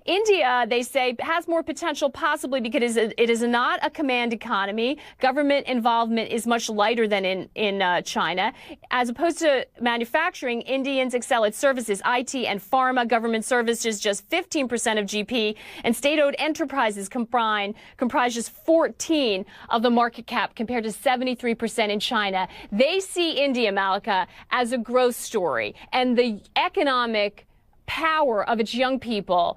India, they say, has more potential possibly because it is not a command economy. Government involvement is much lighter than in China. As opposed to manufacturing, Indians excel at services, IT and pharma. Government services just 15% of GP, and state-owned enterprises comprise just 14 of the market cap compared to 73% in China. They see India, Malika, as a growth story, and the economic power of its young people,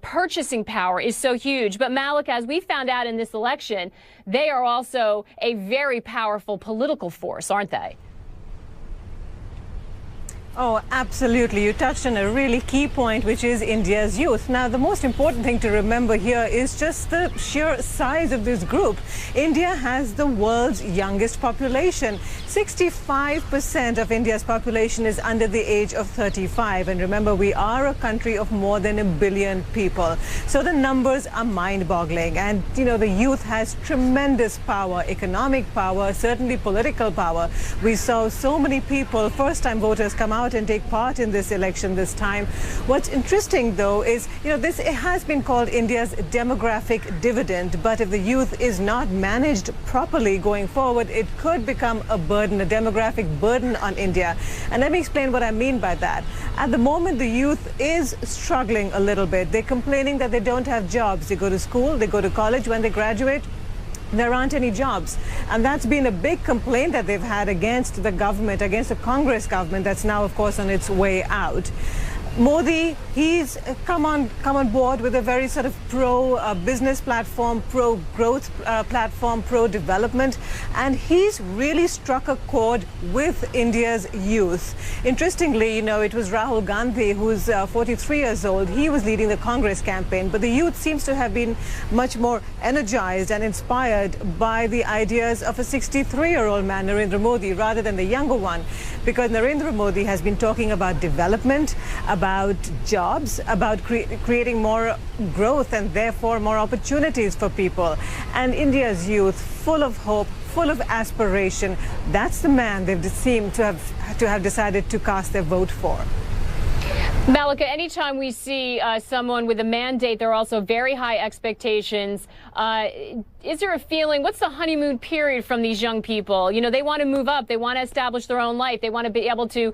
purchasing power, is so huge. But Malik, as we found out in this election, they are also a very powerful political force, aren't they? Oh, absolutely. You touched on a really key point, which is India's youth. Now, the most important thing to remember here is just the sheer size of this group. India has the world's youngest population. 65% of India's population is under the age of 35. And remember, we are a country of more than 1 billion people. So the numbers are mind-boggling. And, you know, the youth has tremendous power, economic power, certainly political power. We saw so many people, first-time voters, come out and take part in this election this time. What's interesting, though, is, you know, it has been called India's demographic dividend, but if the youth is not managed properly going forward, it could become a burden, a demographic burden on India. And let me explain what I mean by that. At the moment, the youth is struggling a little bit. They're complaining that they don't have jobs. They go to school, they go to college. When they graduate, there aren't any jobs. And that's been a big complaint that they've had against the government, against the Congress government that's now, of course, on its way out. Modi, he's come on board with a very sort of pro-business platform, pro-growth platform, pro-development, and he's really struck a chord with India's youth. Interestingly, you know, it was Rahul Gandhi, who's 43 years old. He was leading the Congress campaign, but the youth seems to have been much more energized and inspired by the ideas of a 63-year-old man, Narendra Modi, rather than the younger one, because Narendra Modi has been talking about development, about jobs, about creating more growth and therefore more opportunities for people. And India's youth, full of hope, full of aspiration, that's the man they've seemed to have decided to cast their vote for. Malika, anytime we see someone with a mandate, there are also very high expectations. Is there a feeling, what's the honeymoon period from these young people? You know, they want to move up. They want to establish their own life. They want to be able to